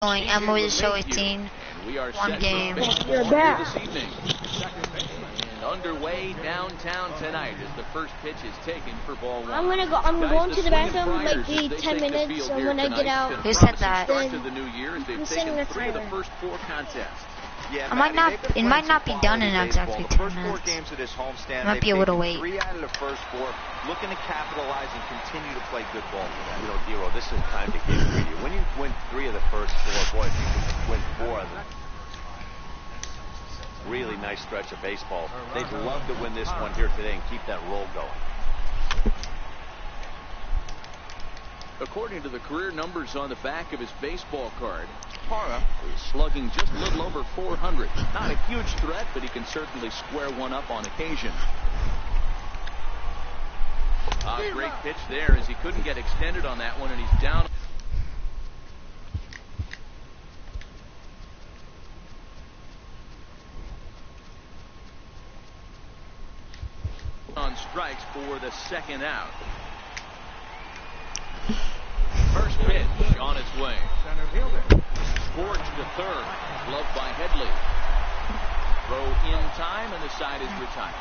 Going Emily to show 18. One game. You're back. And underway downtown tonight as the first pitch is taken for ball one. I'm going to the bathroom like 10 minutes, so when I get out, Who said that? Start to the new year as they've taken 3 of the first 4 contests. Yeah, it might not be done in exactly 10 minutes. Games of this homestand, Might be a little wait. 3 out of the first 4, looking to capitalize and continue to play good ball. You know, Dero, this is time to get greedy. When you win 3 of the first 4, boy, if you can win 4 of them. Really nice stretch of baseball. They'd love to win this one here today and keep that roll going. According to the career numbers on the back of his baseball card, Parra is slugging just a little over 400. Not a huge threat, but he can certainly square one up on occasion. A great pitch there as he couldn't get extended on that one, and he's down. On strikes for the second out. First pitch on its way. Scorched to third. Gloved by Headley. Throw in time, and the side is retired.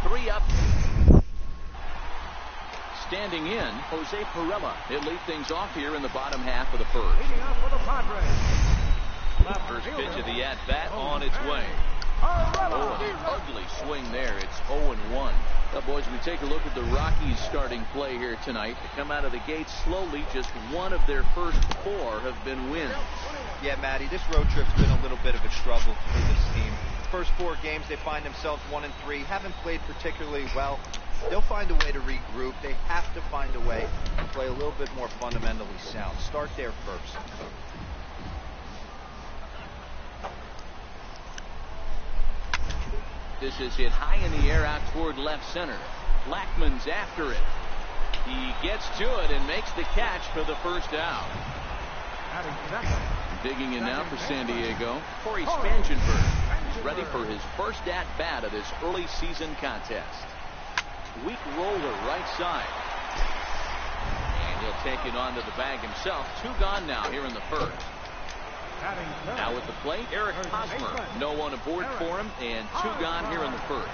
3 up. Standing in, Jose Pirela. He'll lead things off here in the bottom half of the first. First pitch of the at-bat on its way. Oh, an ugly swing there. It's 0-1. Now, boys, we take a look at the Rockies starting play here tonight. They come out of the gate slowly. Just one of their first 4 have been wins. Yeah, Matty, this road trip's been a little bit of a struggle for this team. First 4 games, they find themselves 1-3. Haven't played particularly well. They'll find a way to regroup. They have to find a way to play a little bit more fundamentally sound. Start there first. This is hit high in the air out toward left center. Blackman's after it. He gets to it and makes the catch for the first out. Digging in now for San Diego, Corey Spangenberg. He's ready for his first at-bat of this early season contest. Weak roller right side. And he'll take it onto the bag himself. 2 gone now here in the first. Now with the plate, Eric Hosmer. No one aboard for him, and 2 gone here in the first.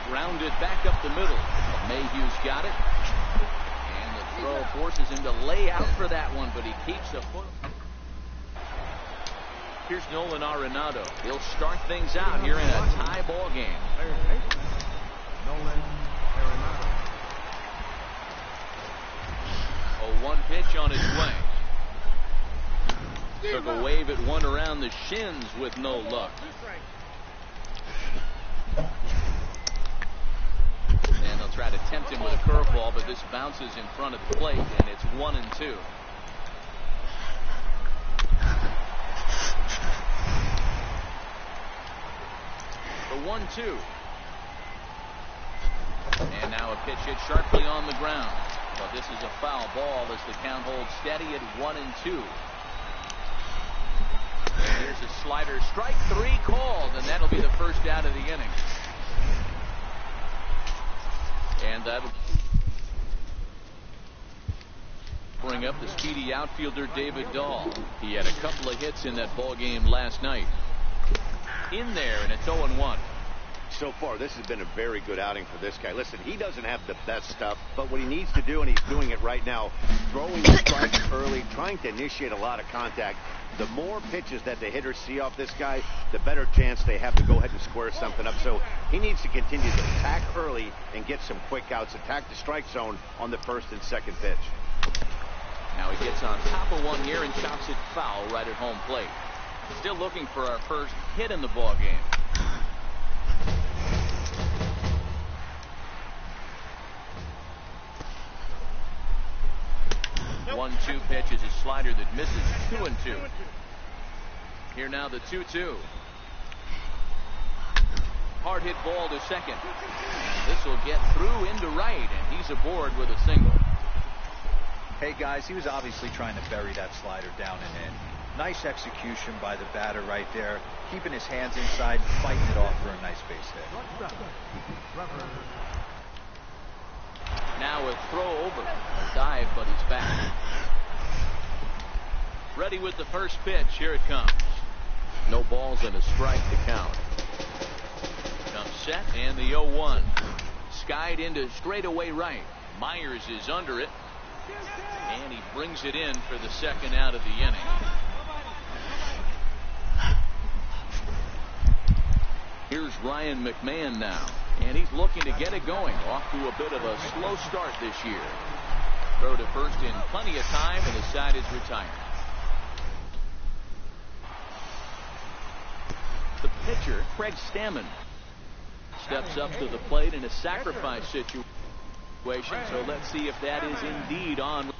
Grounded back up the middle. Mayhew's got it. And the throw forces him to lay out for that one, but he keeps a foot. Here's Nolan Arenado. He'll start things out here in a tie ball game. A 1 pitch on its way. Took a wave at one around the shins with no luck. And they'll try to tempt him with a curveball, but this bounces in front of the plate, and it's 1-2. The 1-2. And now a pitch hit sharply on the ground. But this is a foul ball as the count holds steady at 1-2. Here's a slider. Strike 3 called, and that'll be the first out of the inning. And that'll bring up the speedy outfielder David Dahl. He had a couple of hits in that ball game last night. In there, and it's 0-1. So far, this has been a very good outing for this guy. Listen, he doesn't have the best stuff, but what he needs to do, and he's doing it right now, throwing strikes early, trying to initiate a lot of contact. The more pitches that the hitters see off this guy, the better chance they have to go ahead and square something up. So he needs to continue to attack early and get some quick outs, attack the strike zone on the first and second pitch. Now he gets on top of one here and chops it foul right at home plate. Still looking for our first hit in the ball game. 1-2 pitch is a slider that misses. 2-2. Here now the 2-2. Hard hit ball to second. This will get through into right, and he's aboard with a single. Hey guys, he was obviously trying to bury that slider down and in. Nice execution by the batter right there, keeping his hands inside, fighting it off for a nice base hit. Now a throw over. A dive, but he's back. Ready with the first pitch. Here it comes. No balls and a strike to count. Comes set and the 0-1. Skied into straightaway right. Myers is under it. And he brings it in for the second out of the inning. Here's Ryan McMahon now. And he's looking to get it going. Off to a bit of a slow start this year. Throw to first in plenty of time, and his side is retired. The pitcher, Craig Stammen, steps up to the plate in a sacrifice situation. So let's see if that is indeed on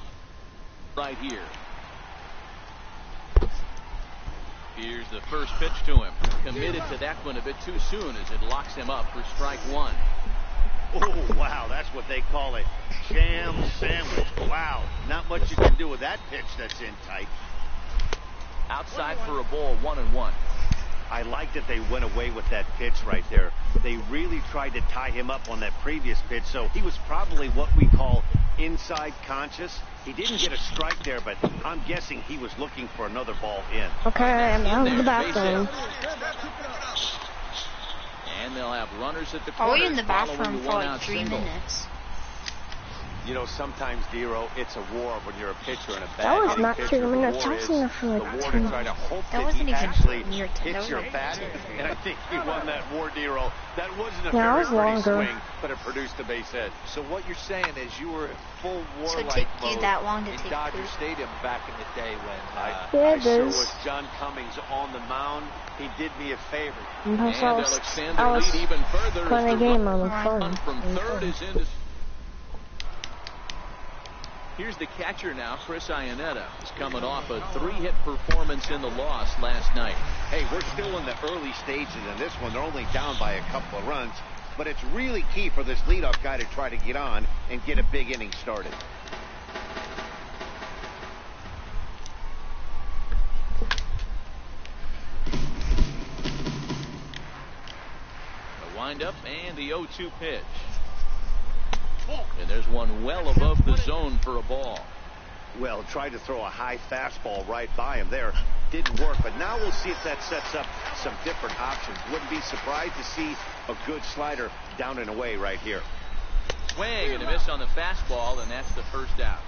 right here. Here's the first pitch to him. Committed to that one a bit too soon as it locks him up for strike one. Oh, wow, that's what they call it. Jam sandwich. Wow, not much you can do with that pitch that's in tight. Outside for a ball, 1-1. I like that they went away with that pitch right there. They really tried to tie him up on that previous pitch, so he was probably what we call inside conscious. He didn't get a strike there, but I'm guessing he was looking for another ball in. Okay, I'm out of the bathroom. And they'll have runners at the corner. Are we in the bathroom for like 3 minutes? You know, sometimes, Dero, it's a war when you're a pitcher and a That was bad not pitcher. 2 minutes. That was enough for The like war 10. to try to hope That that wasn't he even actually near 10. That hits was your like bat. 2. And I think he won that war, Dero. That wasn't a Yeah, it very was pretty longer. swing, but it produced a base hit. So what you're saying is you were in full So it war-like took you mode that long to in take Dodger food? Stadium back in the day when Yeah, I it sure is. was. John Cummings on the mound. He did me a favor. And And I was Alexander lead even further playing as a the game on the run phone. from third is into. Here's the catcher now, Chris Iannetta. He's coming off a 3-hit performance in the loss last night. Hey, we're still in the early stages in this one. They're only down by a couple of runs, but it's really key for this leadoff guy to try to get on and get a big inning started. The windup and the 0-2 pitch. And there's one well above the zone for a ball. Well, tried to throw a high fastball right by him there. Didn't work, but now we'll see if that sets up some different options. Wouldn't be surprised to see a good slider down and away right here. Swing and a miss on the fastball, and that's the first out.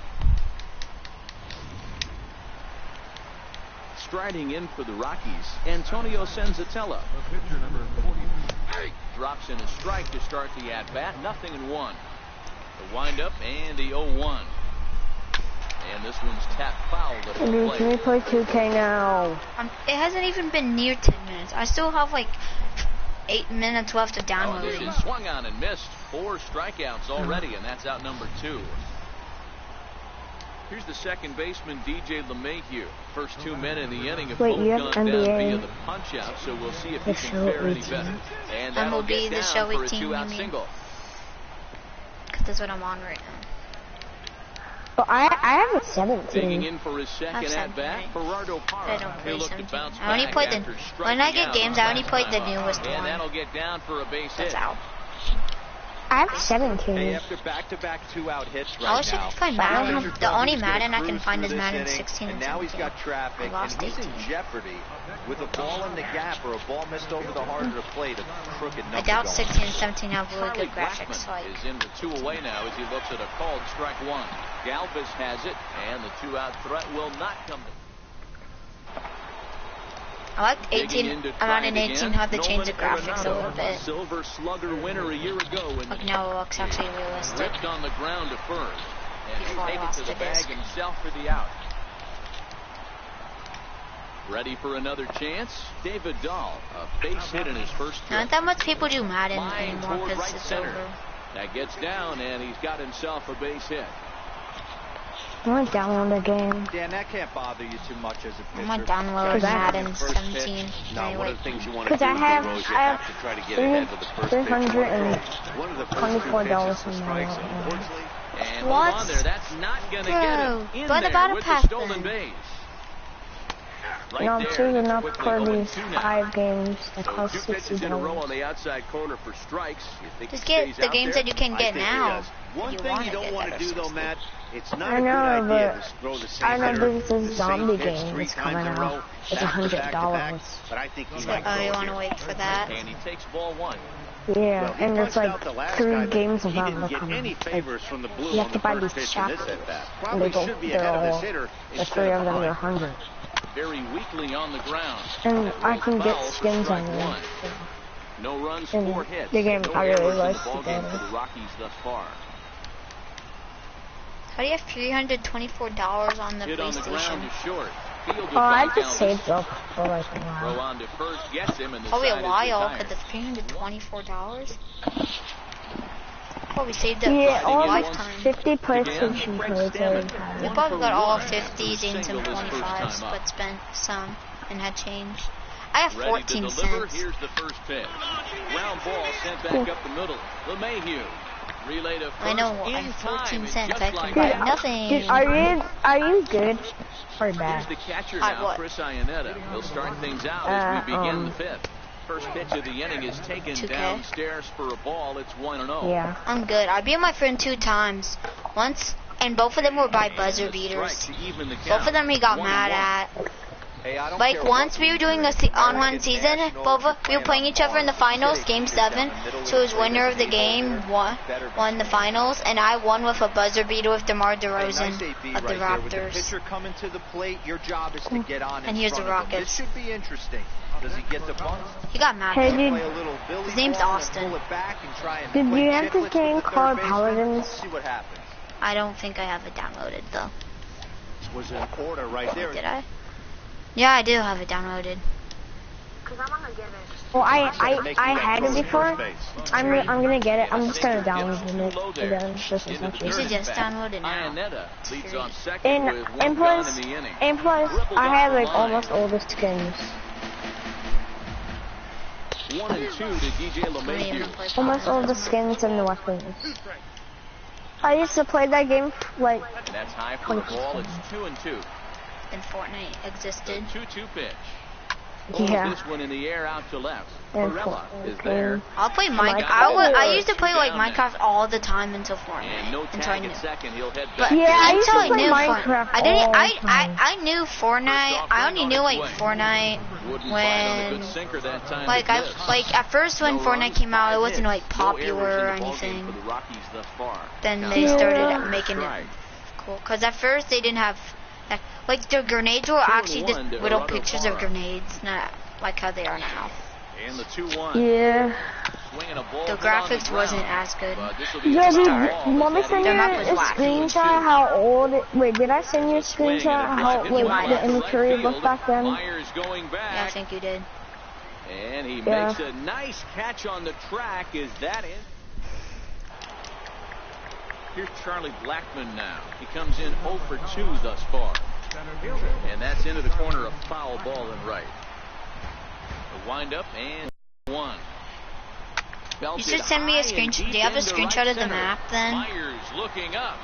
Striding in for the Rockies, Antonio Senzatella. Drops in a strike to start the at-bat. 0-1. The windup and the 0-1. And this one's tapped foul. Dude, can we play 2K now? It hasn't even been near 10 minutes. I still have like 8 minutes left to download This it. is swung on and missed. 4 strikeouts already, and that's out number 2. Here's the second baseman, DJ LeMahieu. First 2 men in the inning have Wait, both you have gone down NBA? via the punch-out, so we'll see if he can fare any better. And that'll MLB, get the down show for a 18, 2-out you mean? single. Because that's what I'm on right now. But I have a Digging 17. in for his second I've said at-bat, that. Gerardo I Parra. don't play He'll look to 17. bounce I only back played the after when striking I get out games. on I only that played the time. newest And one. that'll get down for a base That's hit. out. I have 17. Hey, after back-to-back 2-out hits I right wish now. I could play Tyler Madden. Douglas The only is gonna Madden I can cruise find through is this Madden inning, 16 and and now he's 17. got traffic, I and lost he's 18. in jeopardy with a ball in the gap or a ball missed over the heart of the plate. A crooked number I doubt going 16 and on. 17 have really Charlie good graphics. Blackmon Like, is in the 2 away now as he looks at a called strike 1. Galvis has it, and the 2-out threat will not come to. I liked 18. I'm out in 18 how they changed the graphics a little bit. Silver Slugger winner a year ago, and Like now it looks actually realistic. ripped on the ground to first, and Before I he'll take it lost to the the bag disc. himself for the out. Ready for another chance? David Dahl, a base hit in his first trip. Not that much people do Madden Line anymore toward because right it's center. over. That gets down, and he's got himself a base hit. I want to download the game. Dan, that can't bother you too much as a pitcher. I'm gonna download Cause I- Madden First 17. No, one Anyway, of the things you want to do, Because I have Dero, is you have to try to get ahead of the first pitch. One of the first two $24 pitches from for my strikes, wallet. unfortunately. And What? hold on there. That's not going to Bro, get him in what there about a with pass the stolen then? base. Right No, I'm there, saving up quickly for 0-2 these now. 5 games that So cost two pitches in a row on $60. the outside corner for strikes. You think Just he get stays the out games there? that you can I get think he now. does. One You thing wanna you don't get want that to do, are though, 60. Matt, it's not I a good know, idea but to throw the same I know hitter, there's the this same zombie pitch game 3 that's times coming in a row. out. It's back to back to back, $100. but I think he So, might oh, you throw want to here. wait for that? And he takes ball 1. Yeah, Well, he and there's punched like out the last 3 guy, but games of he them didn't that get come any out. favors from the blue You on have the to buy first these pitch in this chapters. at bat. And Probably should be ahead of this hitter the 3 instead of of them are behind. 100. Very weakly on the ground. And That I rolls can get foul for skins strike on them. 1. No runs, And 4 hits. the game No I really errors in like the ball the game game. for the Rockies thus far. How do you have $324 on the Hit on the ground PlayStation? is short. Fielded Oh, I by just Galvis. saved up for like a Throw while. on to first, gets him, and the Probably side a is while, retired. because it's $324. Probably saved it Yeah, for a all the lifetime. 50 PlayStation codes I We have. probably got all 50s Single and some his first 25s, time up. but spent some and had change. I have Ready 14 to deliver. cents. Here's the first pitch. Ground ball sent back up the middle. LeMahieu. Relay to first I know, I in have time, 14 and cents. just I can like buy that, nothing. Dude, are you good or Here's bad? the catcher At now, what? Chris Iannetta. He'll start things out as we begin the 5th. First pitch of the inning is taken 2K. downstairs for a ball. It's 1-0. Yeah. I'm good. I beat my friend 2 times. Once, and both of them were by buzzer And a beaters. strike to even the Both count. of them he got 1-1. mad at. Hey, I don't Like care once what we were league doing you're a in, online American, season, national, both you're we were playing each other in the finals. Game 7 chose winner of the game, won the finals, and I won with a buzzer beater with DeMar Hey, DeRozan nice AB of the right there. With the Raptors. pitcher coming to the plate, your job is to get on in And here's the front of him. Rockets. This should be interesting. Does he get the bunt? He got mad. Hey, at me. dude, Play a little Billy His name's ball and Austin. pull it back and try and Did play you have this chicklets with game the third called baseman? Paladins? See what happens. I don't think I have it downloaded though. Was an order right there. Did I? Yeah, I do have it downloaded. Well, I had it before. I'm gonna get it. I'm just gonna download it again. Just as much. You should just download it now. Iannetta leads on second with one And gone plus, in the inning. I have like almost all the skins. 1 and 2 to DJ LeMahieu. Almost all the skins and the weapons. I used to play that game like That's high for the ball. It's 2 and 2. Then Fortnite The existed. 2-2 pitch. Yeah. This one in the air out to left. And Varela is Fortnite. there. I'll play Minecraft. Minecraft. I used to play like Down there. Minecraft all the time until And Fortnite. no Until I tag knew. at second. He'll head But back. Yeah, I used until to I play knew Minecraft I didn't. all the time. I knew Fortnite. I only knew like Fortnite Wouldn't find on a when good sinker that time like to I miss. like at first when No Fortnite runs, came out, it 5 wasn't hits. like No popular errors or in the ball game anything. for the Rockies thus far. Then Count they is started Yeah. making it strike. cool. Cause at first they didn't have that, like the grenades were 2 and actually just 1 to little Gerardo pictures of Parra. grenades, not like how they are now. And the 2-1. yeah. Swinging a ball The hit on graphics the wasn't ground. as good. But this will be Yeah, a dude, start. let me As send that you map is was a wacky. 2 and 2. screenshot how old it, wait, did I send you a screenshot how, Swing like, and a the imagery looked back then? Myers going Yeah, I back. think you did. And he Yeah. makes a nice catch on the track. Is that it? Here's Charlie Blackmon now. He comes in 0 for 2 thus far. And that's into the corner, a foul ball and right. The wind up and 1. You should send me a screenshot. Do you have a screenshot of the map then? Myers looking up.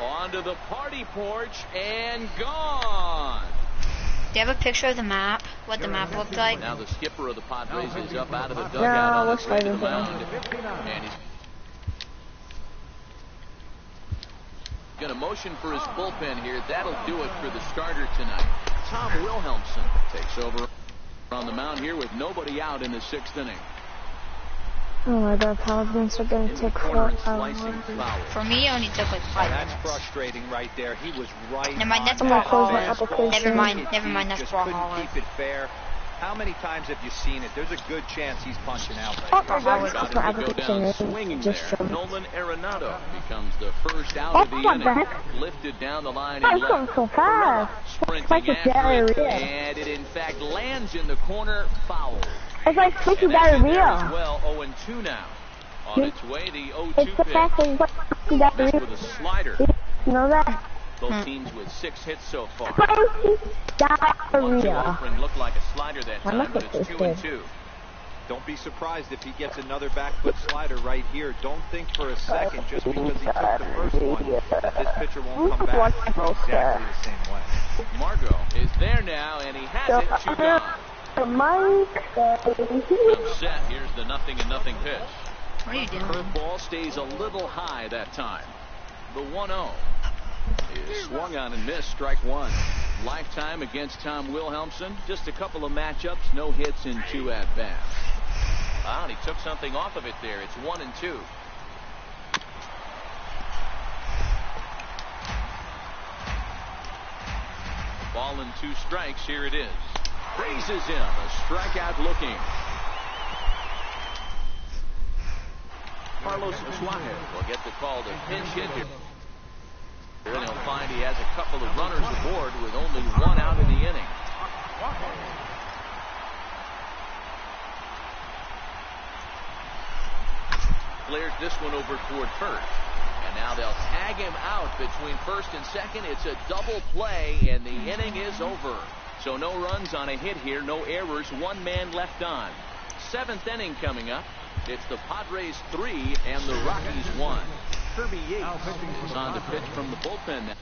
Onto the party porch and gone. Do you have a picture of the map? What the map looked like? Now the skipper of the Padres is up out of the dugout No, on let's his way to the try this mound. And he's going to motion for his bullpen here. That'll do it for the starter tonight. Tom Wilhelmsen takes over on the mound here with nobody out in the 6th inning. Oh my god, Paladins are gonna In the take corner and 4 slicing hours. flowers. For me, it only took like 5 That's minutes. frustrating right there. He was right. Never mind, that's on I'm gonna that close my fastball. application. Never mind, that's Just Brawlhalla. couldn't keep it fair. How many times have you seen it? There's a good chance he's punching out Oh right my now. god, About it's my to go application. down It's swinging just there. showed. Nolan Arenado becomes the first out Oh, of the what inning. the heck? Lifted down the line Oh, and it's going left. so fast. Sprinting It's like a after it, diarrhea. and it in fact lands in the corner, foul. It's like freaking And that's in there as diarrhea. well, 0-2 now. On its way, the 0-2 It's the pitch. fact that it's like freaking This diarrhea. with a slider. You know that? Both teams with 6 hits so far. Freaking 1-2 diarrhea. offering looked like a slider that My time, but message it's is 2-2. Don't be surprised if he gets another back foot slider right here. Don't think for a second just because he took the first one that this pitcher won't come back exactly the same way. Margot is there now, and he has it. 2 gone. Set. Here's the 0-0 pitch. What are you doing? Curveball stays a little high that time. The 1-0 is swung on and missed. Strike 1. Lifetime against Tom Wilhelmsen. Just a couple of matchups, no hits in 2 at-bats. Wow, and he took something off of it there. It's 1-2. Ball and 2 strikes. Here it is. Raises him. A strikeout looking. Carlos Suarez will get the call to pinch hit here. And he'll find he has a couple of runners aboard with only 1 out in the inning. Flares this one over toward first. And now they'll tag him out between first and second. It's a double play, and the inning is over. So no runs on a hit here, no errors, 1 man left on. 7th inning coming up. It's the Padres 3 and the Rockies 1. Kirby Yates is on the pitch from the bullpen now.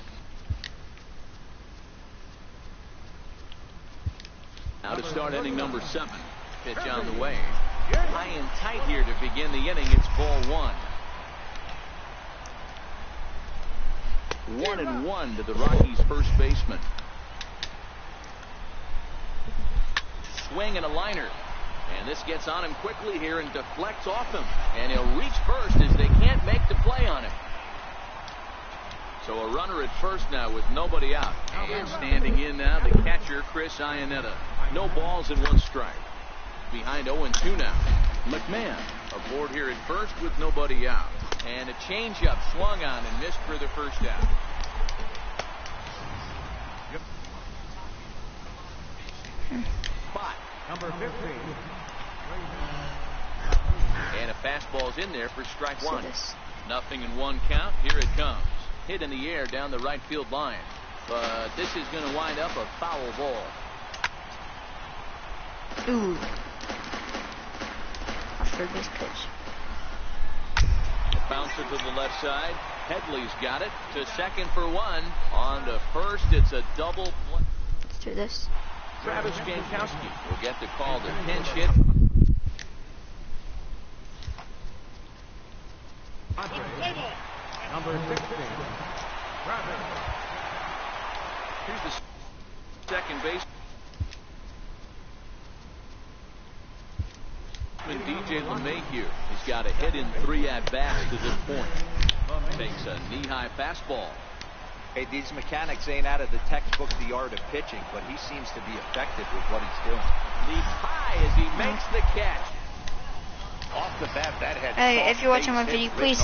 Now to start inning number 7. Pitch on the way. High and tight here to begin the inning. It's ball 1. 1-1 to the Rockies' first baseman. Swing and a liner. And this gets on him quickly here and deflects off him. And he'll reach first as they can't make the play on him. So a runner at first now with nobody out. And standing in now, the catcher, Chris Iannetta. No balls and 1 strike. Behind 0-2 now. McMahon aboard here at first with nobody out. And a changeup swung on and missed for the first out. Spot. Number 15. And a fastball's in there for strike 1. 0-1 count. Here it comes. Hit in the air down the right field line. But this is going to wind up a foul ball. Ooh. After this pitch. Bouncer to the left side. Headley's got it to second for 1. On to first. It's a double play. Let's do this. Travis Jankowski will get the call to pinch hit. Number 16. Here's the second base. DJ LeMahieu. He's got a hit in 3 at-bats to this point. Takes a knee-high fastball. Hey, these mechanics ain't out of the textbook, the art of pitching, but he seems to be effective with what he's doing. Leaps high as he makes the catch. Off the bat, that had Hey, if you're watching my video, please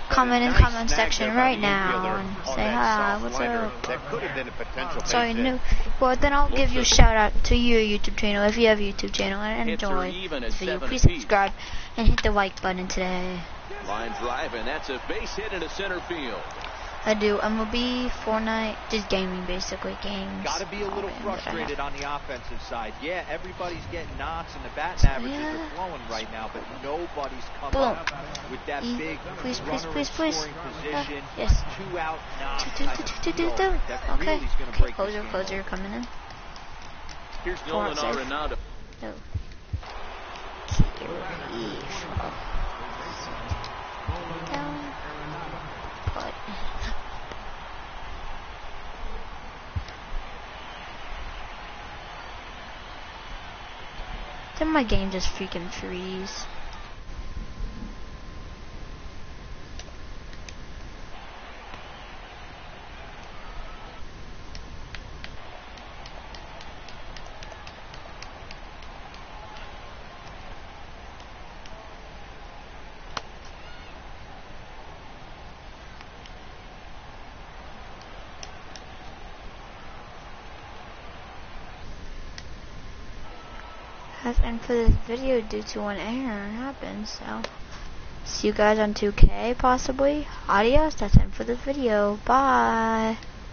comment in the comment section right now and say hi, what's up? That could have been a potential base Sorry, hit. new. Well, then I'll give you a shout out to your YouTube channel if you have a YouTube channel and enjoy this video. Please subscribe and hit the like button today. Line drive, and that's a base hit into center field. I do MLB, Fortnite, just gaming basically, games. Got to be a little Oh, man, frustrated on the offensive side. Yeah, everybody's getting knocks and the batting averages Yeah. are flowing right now, but nobody's come Boom. up with that big Please, runner please, in please. scoring position, Yes. 2 out knock Do, kind of feel that Okay, really is going to okay, break closer, this game closer, open. coming in. Here's Come Nolan on, safe. Arenado. No. Keep it ready. Down. Put. Then my game just freaking freeze. Has been for this video due to an error happened, so see you guys on 2K possibly. Adios, that's it for this video. Bye.